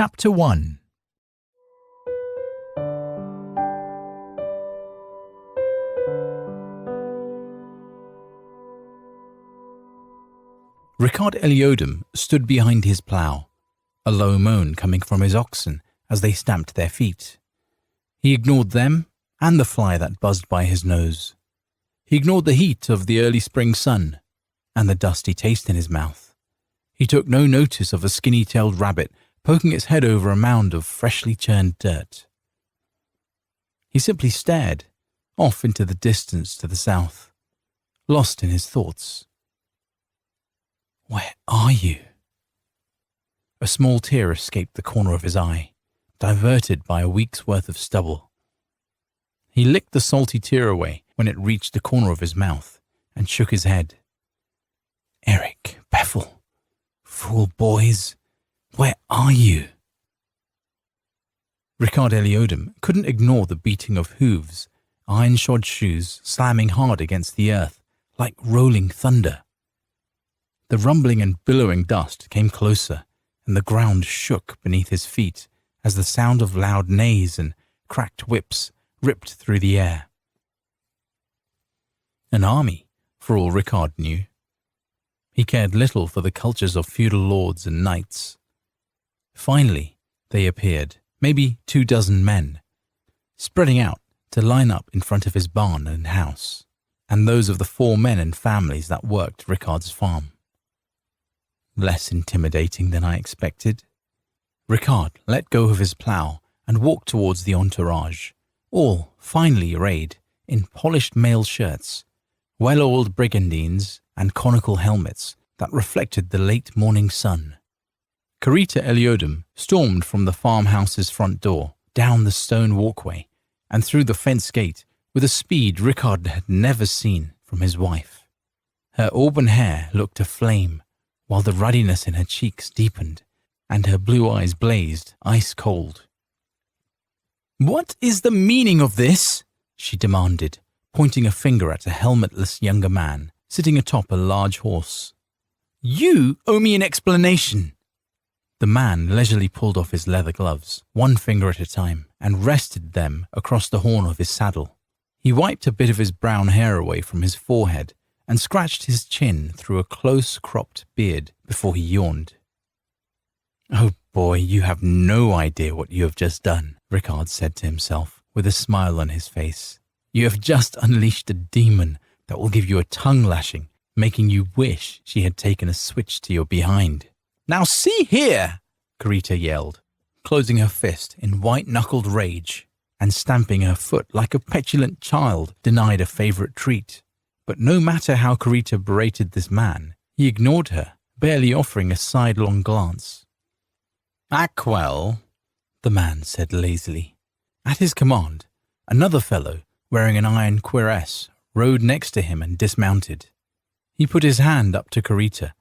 Chapter 1. Ricard Eliodum stood behind his plough, a low moan coming from his oxen as they stamped their feet. He ignored them and the fly that buzzed by his nose. He ignored the heat of the early spring sun and the dusty taste in his mouth. He took no notice of a skinny-tailed rabbit poking its head over a mound of freshly churned dirt. He simply stared off into the distance to the south, lost in his thoughts. Where are you? A small tear escaped the corner of his eye, diverted by a week's worth of stubble. He licked the salty tear away when it reached the corner of his mouth and shook his head. Eric, Bethel, fool boys, where are you? Ricard Eliodum couldn't ignore the beating of hooves, iron-shod shoes slamming hard against the earth like rolling thunder. The rumbling and billowing dust came closer, and the ground shook beneath his feet as the sound of loud neighs and cracked whips ripped through the air. An army, for all Ricard knew. He cared little for the cultures of feudal lords and knights. Finally, they appeared, maybe 24 men, spreading out to line up in front of his barn and house, and those of the 4 men and families that worked Ricard's farm. Less intimidating than I expected. Ricard let go of his plough and walked towards the entourage, all finely arrayed in polished mail shirts, well-oiled brigandines and conical helmets that reflected the late morning sun. Carita Eliodum stormed from the farmhouse's front door, down the stone walkway, and through the fence gate with a speed Ricard had never seen from his wife. Her auburn hair looked aflame, while the ruddiness in her cheeks deepened, and her blue eyes blazed ice-cold. "What is the meaning of this?" she demanded, pointing a finger at a helmetless younger man sitting atop a large horse. "You owe me an explanation." The man leisurely pulled off his leather gloves, one finger at a time, and rested them across the horn of his saddle. He wiped a bit of his brown hair away from his forehead and scratched his chin through a close-cropped beard before he yawned. "Oh boy, you have no idea what you have just done," Ricard said to himself, with a smile on his face. "You have just unleashed a demon that will give you a tongue-lashing, making you wish she had taken a switch to your behind." "Now see here!" Carita yelled, closing her fist in white-knuckled rage and stamping her foot like a petulant child denied a favorite treat. But no matter how Carita berated this man, he ignored her, barely offering a sidelong glance. "Ackwell," the man said lazily. At his command, another fellow, wearing an iron cuirass, rode next to him and dismounted. He put his hand up to Carita,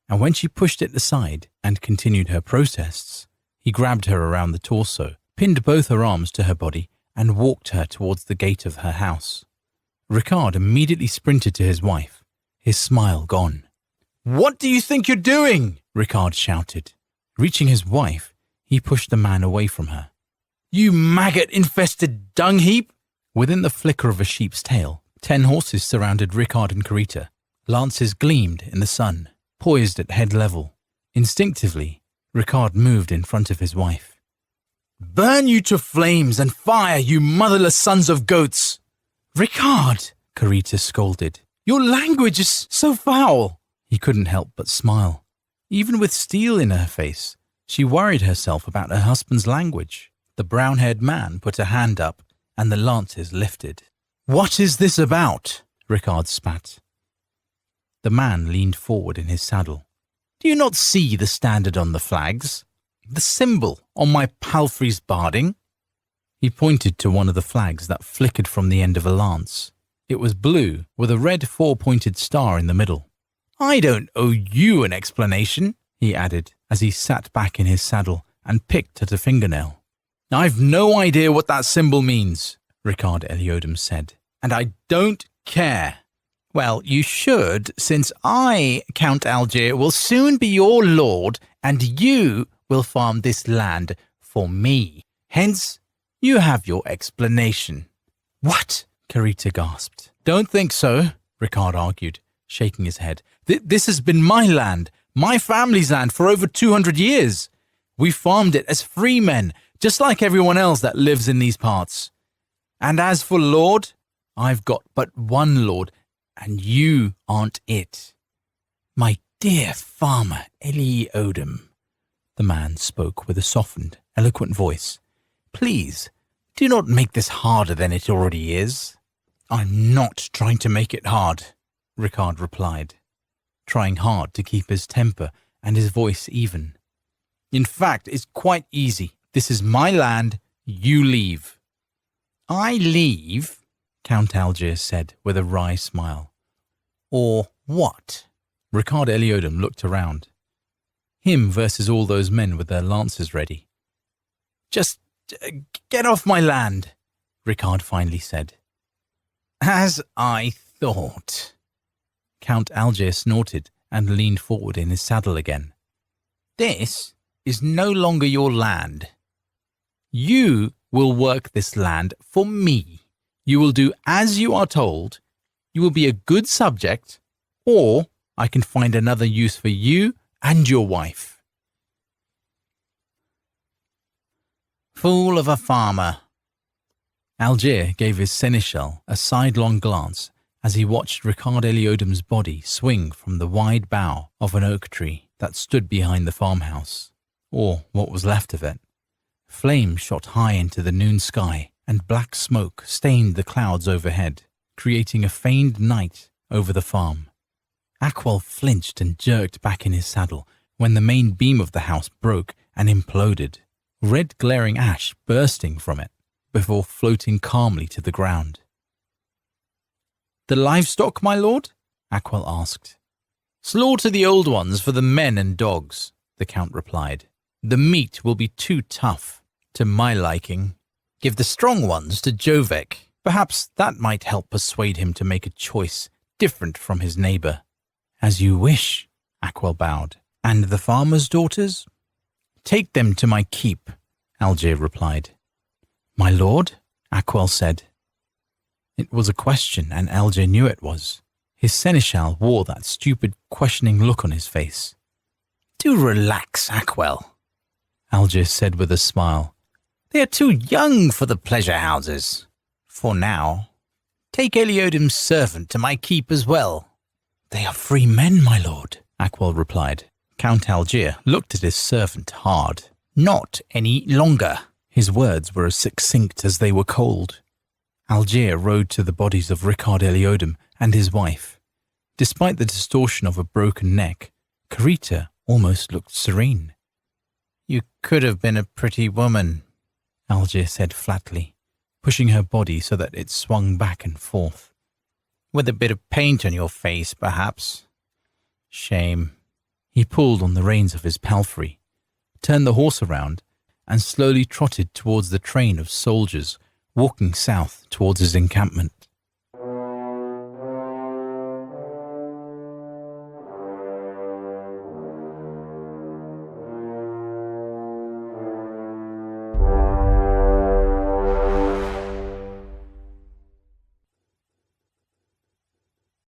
and when she pushed it aside and continued her protests, he grabbed her around the torso, pinned both her arms to her body, and walked her towards the gate of her house. Ricard immediately sprinted to his wife, his smile gone. "What do you think you're doing?" Ricard shouted. Reaching his wife, he pushed the man away from her. "You maggot-infested dung heap!" Within the flicker of a sheep's tail, 10 horses surrounded Ricard and Carita. Lances gleamed in the sun, poised at head level. Instinctively, Ricard moved in front of his wife. "Burn you to flames and fire, you motherless sons of goats!" "Ricard!" Carita scolded. "Your language is so foul!" He couldn't help but smile. Even with steel in her face, she worried herself about her husband's language. The brown-haired man put a hand up, and the lances lifted. "What is this about?" Ricard spat. The man leaned forward in his saddle. "Do you not see the standard on the flags? The symbol on my palfrey's barding?" He pointed to one of the flags that flickered from the end of a lance. It was blue, with a red 4-pointed star in the middle. "I don't owe you an explanation," he added, as he sat back in his saddle and picked at a fingernail. "I've no idea what that symbol means," Ricard Eliodum said, "and I don't care." "Well, you should, since I, Count Algier, will soon be your lord, and you will farm this land for me. Hence, you have your explanation." "What?" Carita gasped. "Don't think so," Ricard argued, shaking his head. This has been my land, my family's land for over 200 years. We farmed it as free men, just like everyone else that lives in these parts. And as for Lord, I've got but one Lord, and you aren't it." "My dear farmer Eliodum," the man spoke with a softened, eloquent voice, "please, do not make this harder than it already is." "I'm not trying to make it hard," Ricard replied, trying hard to keep his temper and his voice even. "In fact, it's quite easy. This is my land. You leave." "I leave?" Count Algiers said with a wry smile. "Or what?" Ricard Eliodum looked around. Him versus all those men with their lances ready. "Just get off my land," Ricard finally said. "As I thought." Count Algiers snorted and leaned forward in his saddle again. "This is no longer your land. You will work this land for me. You will do as you are told. You will be a good subject, or I can find another use for you and your wife." "Fool of a farmer." Algiers gave his seneschal a sidelong glance as he watched Ricard Eliodum's body swing from the wide bough of an oak tree that stood behind the farmhouse, or what was left of it. Flames shot high into the noon sky, and black smoke stained the clouds overhead, creating a feigned night over the farm. Aquel flinched and jerked back in his saddle when the main beam of the house broke and imploded, red glaring ash bursting from it before floating calmly to the ground. "The livestock, my lord?" Aquel asked. "Slaughter the old ones for the men and dogs," the count replied. "The meat will be too tough, to my liking. Give the strong ones to Jovek. Perhaps that might help persuade him to make a choice different from his neighbour." "As you wish," Aquel bowed. "And the farmer's daughters?" "Take them to my keep," Algiers replied. "My lord?" Aquel said. It was a question, and Algiers knew it was. His seneschal wore that stupid, questioning look on his face. "Do relax, Aquel," Algiers said with a smile. "They are too young for the pleasure houses. For now. Take Eliodum's servant to my keep as well." "They are free men, my lord," Aquel replied. Count Algiers looked at his servant hard. "Not any longer." His words were as succinct as they were cold. Algiers rode to the bodies of Ricard Eliodum and his wife. Despite the distortion of a broken neck, Carita almost looked serene. "You could have been a pretty woman," Algiers said flatly, pushing her body so that it swung back and forth. "With a bit of paint on your face, perhaps. Shame." He pulled on the reins of his palfrey, turned the horse around, and slowly trotted towards the train of soldiers walking south towards his encampment.